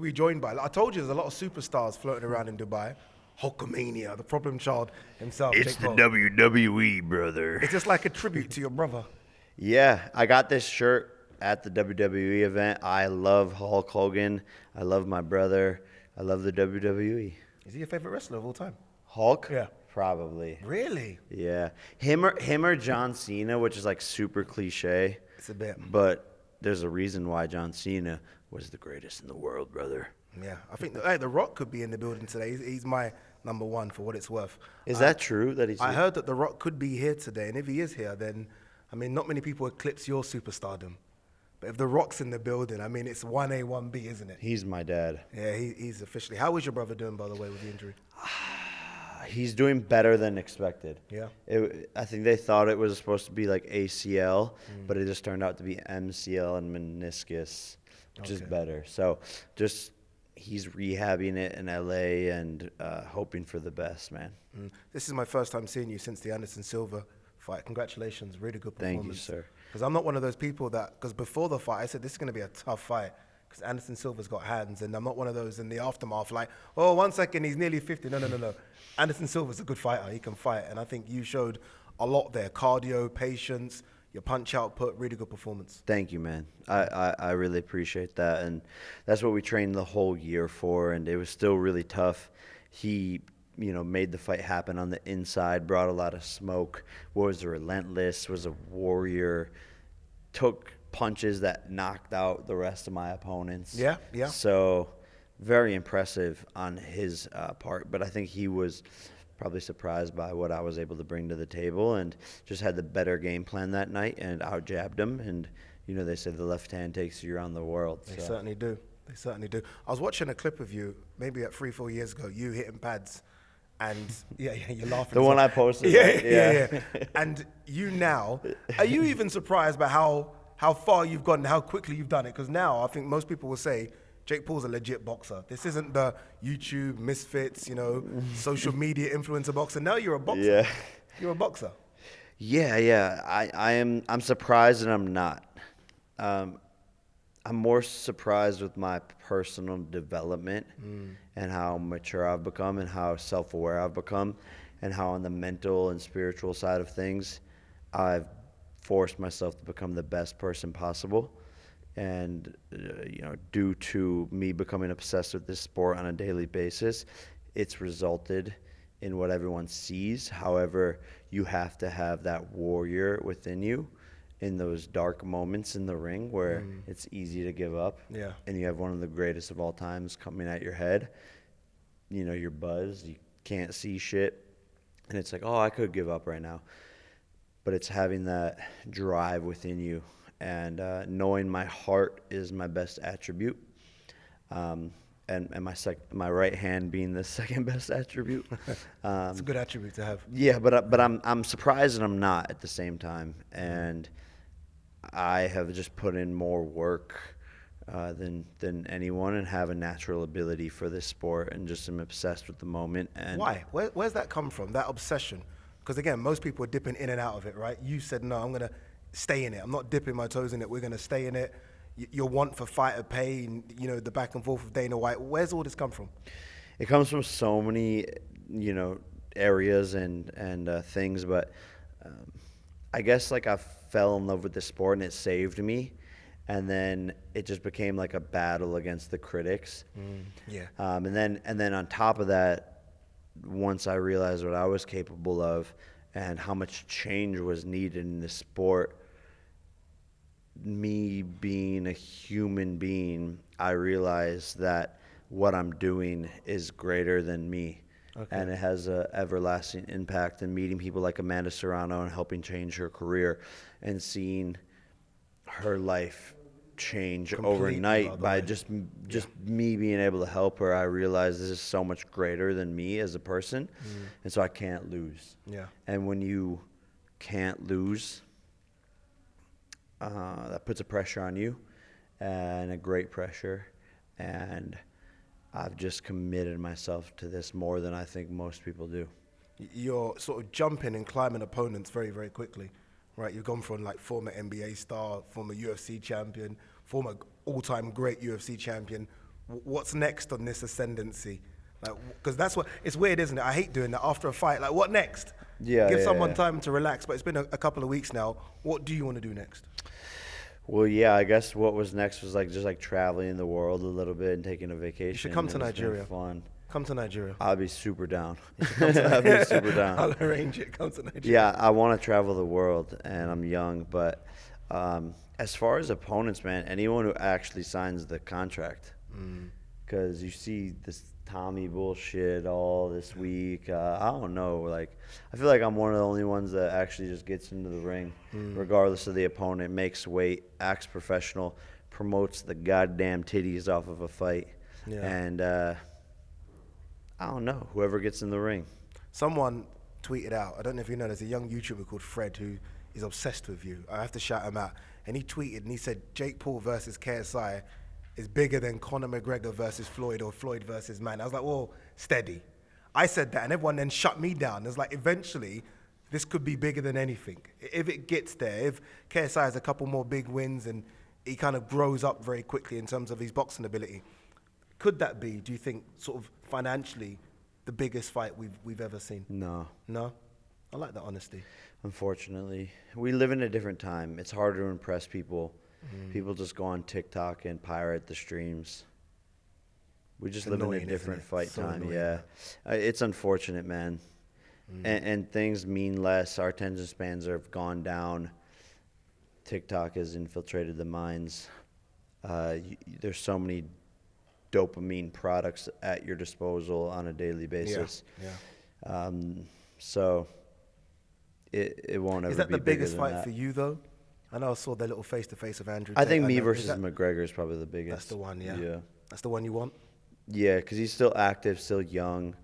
We joined by, like I told you, there's a lot of superstars floating around in Dubai. Hulkamania, the problem child himself. It's Jake the Paul. WWE, brother. It's just like a tribute to your brother. Yeah, I got this shirt at the WWE event. I love Hulk Hogan. I love my brother. I love the WWE. Is he your favorite wrestler of all time? Hulk? Yeah. Probably. Really? Yeah. Him or John Cena, which is like super cliche. It's a bit. But there's a reason why John Cena was the greatest in the world, brother. Yeah, I think The Rock could be in the building today. He's my number one for what it's worth. Is that true that he's I here? heard that The Rock could be here today, and if he is here, then, I mean, not many people eclipse your superstardom. But if The Rock's in the building, I mean, it's 1A, 1B, isn't it? He's my dad. Yeah, he's officially. How is your brother doing, by the way, with the injury? He's doing better than expected. Yeah. I think they thought it was supposed to be like ACL, but it just turned out to be MCL and meniscus, which is better. So just he's rehabbing it in LA and hoping for the best, man. This is my first time seeing you since the Anderson Silva fight. Congratulations, really good performance. Thank you, sir. Because I'm not one of those people because before the fight, I said this is going to be a tough fight because Anderson Silva's got hands, and I'm not one of those in the aftermath like, oh, 1 second, he's nearly 50. No. Anderson Silva's a good fighter. He can fight, and I think you showed a lot there. Cardio, patience, your punch output, really good performance. Thank you, man. I really appreciate that, and that's what we trained the whole year for, and it was still really tough. He made the fight happen on the inside, brought a lot of smoke, was relentless, was a warrior, took punches that knocked out the rest of my opponents. Yeah. So very impressive on his part, but I think he was probably surprised by what I was able to bring to the table and just had the better game plan that night and out-jabbed him. And, they say the left hand takes you around the world. They certainly do. They certainly do. I was watching a clip of you maybe at 3-4 years ago, you hitting pads. And yeah, you're laughing. The one I posted. Yeah. And you now, are you even surprised by how far you've gotten, how quickly you've done it? Because now I think most people will say, Jake Paul's a legit boxer. This isn't the YouTube misfits, social media influencer boxer. Now you're a boxer. Yeah. You're a boxer. Yeah. I'm surprised and I'm not. I'm more surprised with my personal development and how mature I've become and how self-aware I've become and how on the mental and spiritual side of things I've forced myself to become the best person possible. And, due to me becoming obsessed with this sport on a daily basis, it's resulted in what everyone sees. However, you have to have that warrior within you in those dark moments in the ring where it's easy to give up. Yeah. And you have one of the greatest of all times coming at your head. You're buzzed, you can't see shit. And it's like, oh, I could give up right now. But it's having that drive within you and knowing my heart is my best attribute. And my right hand being the second best attribute. It's a good attribute to have. Yeah, but I'm surprised and I'm not at the same time. And I have just put in more work than anyone and have a natural ability for this sport and just am obsessed with the moment. And why? Where's that come from, that obsession? Because again, most people are dipping in and out of it, right? You said, no, I'm going to stay in it. I'm not dipping my toes in it. We're going to stay in it. Your want for fighter pay and, the back and forth of Dana White. Where's all this come from? It comes from so many, areas and things. But I guess like I fell in love with the sport and it saved me. And then it just became like a battle against the critics. And then on top of that, once I realized what I was capable of and how much change was needed in the sport, me being a human being, I realized that what I'm doing is greater than me. Okay. And it has an everlasting impact. And meeting people like Amanda Serrano and helping change her career and seeing her life change overnight by just me being able to help her, I realized this is so much greater than me as a person, and so I can't lose. Yeah. And when you can't lose, that puts a pressure on you, and a great pressure. And I've just committed myself to this more than I think most people do. You're sort of jumping and climbing opponents very, very quickly. Right, you've gone from like former NBA star, former UFC champion, former all-time great UFC champion, What's next on this ascendancy? Like, because that's what it's weird, isn't it? I hate doing that after a fight. Like, what next? Give someone time to relax. But it's been a couple of weeks now. What do you want to do next? Well, yeah, I guess what was next was just traveling the world a little bit and taking a vacation. You should come to Nigeria. Fun. Come to Nigeria. I'll be super down. I'll be super down. I'll arrange it. Come to Nigeria. Yeah, I want to travel the world, and I'm young. But as far as opponents, man, anyone who actually signs the contract, because you see this Tommy bullshit all this week. I don't know. Like, I feel like I'm one of the only ones that actually just gets into the ring, regardless of the opponent, makes weight, acts professional, promotes the goddamn titties off of a fight, and I don't know, whoever gets in the ring. Someone tweeted out, I don't know if you know, there's a young YouTuber called Fred who is obsessed with you. I have to shout him out. And he tweeted and he said, Jake Paul versus KSI is bigger than Conor McGregor versus Floyd or Floyd versus Man. I was like, whoa, steady. I said that and everyone then shut me down. It's like, eventually, this could be bigger than anything. If it gets there, if KSI has a couple more big wins and he kind of grows up very quickly in terms of his boxing ability, could that be, do you think, sort of financially, the biggest fight we've ever seen? No. No? I like that honesty. Unfortunately. We live in a different time. It's harder to impress people. People just go on TikTok and pirate the streams. We just live in a different fight time. Annoying. Yeah. It's unfortunate, man. And things mean less. Our attention spans have gone down. TikTok has infiltrated the minds. There's so many dopamine products at your disposal on a daily basis. So it won't ever be bigger than that. Is that the biggest fight for you, though? I know I saw the little face-to-face of Andrew. I think me versus McGregor is probably the biggest. That's the one, yeah. That's the one you want? Yeah, because he's still active, still young.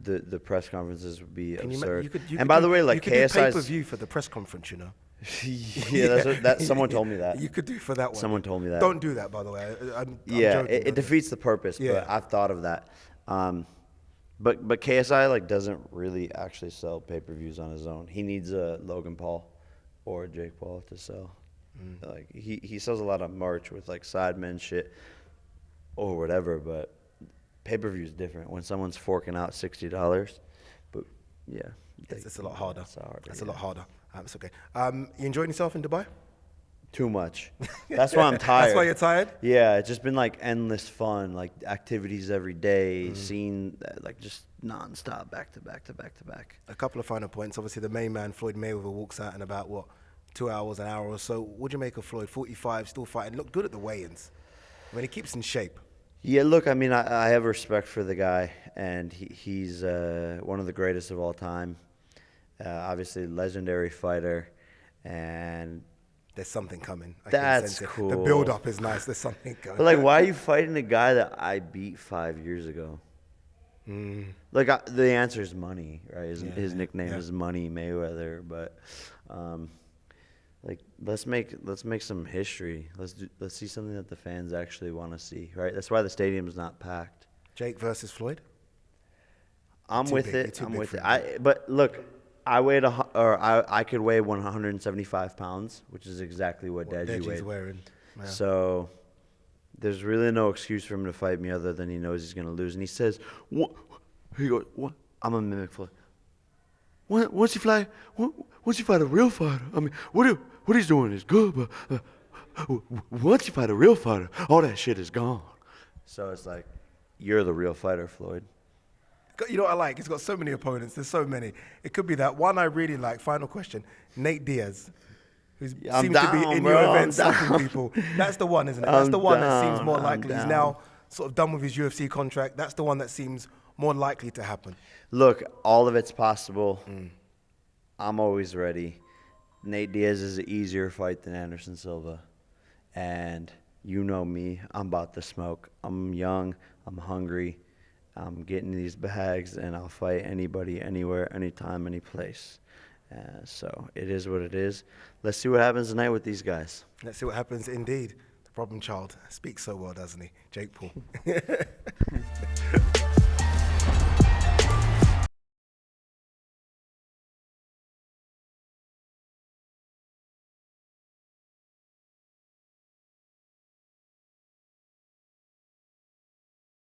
The press conferences would be absurd. And by the way, like KSI's... You could do pay-per-view for the press conference, you know? Yeah, someone told me that. You could do for that one. Someone told me that. Don't do that, by the way. I'm joking, it defeats the purpose, but I've thought of that. But KSI doesn't really actually sell pay-per-views on his own. He needs a Logan Paul or Jake Paul to sell. Like he sells a lot of merch with Sidemen shit or whatever, but pay-per-view is different when someone's forking out $60. But yeah, it's a lot harder. It's a lot harder. It's okay. You enjoying yourself in Dubai? Too much. That's why I'm tired. That's why you're tired? Yeah, it's just been endless fun, activities every day, seeing just nonstop, back to back to back to back. A couple of final points. Obviously, the main man, Floyd Mayweather, walks out in about, 2 hours, an hour or so. What do you make of Floyd? 45, still fighting. Looked good at the weigh-ins. I mean, he keeps in shape. Yeah, look, I mean, I have respect for the guy, and he's one of the greatest of all time. Obviously, legendary fighter, and there's something coming. That's cool. The build-up is nice. There's something coming. But why are you fighting a guy that I beat 5 years ago? The answer is money, right? His nickname is Money Mayweather, but let's make some history. Let's see something that the fans actually want to see, right? That's why the stadium's not packed. Jake versus Floyd. I'm with it. But look, I could weigh 175 pounds, which is exactly what Deji's weighed. Wearing. Yeah. So there's really no excuse for him to fight me other than he knows he's going to lose. And he says, "What?" He goes, "What?" I'm a mimic Floyd. Once you fight a real fighter, I mean, what he's doing is good, but once you fight a real fighter, all that shit is gone. So it's you're the real fighter, Floyd. You know what I like? He's got so many opponents. There's so many. It could be that one I really like. Final question. Nate Diaz, who seems to be in your events stopping people. That's the one, isn't it? That's the one that seems more likely. He's now sort of done with his UFC contract. That's the one that seems more likely to happen. Look, all of it's possible. I'm always ready. Nate Diaz is an easier fight than Anderson Silva. And you know me. I'm about to smoke. I'm young. I'm hungry. I'm getting these bags, and I'll fight anybody, anywhere, anytime, any place. So it is what it is. Let's see what happens tonight with these guys. Let's see what happens indeed. The problem child speaks so well, doesn't he? Jake Paul.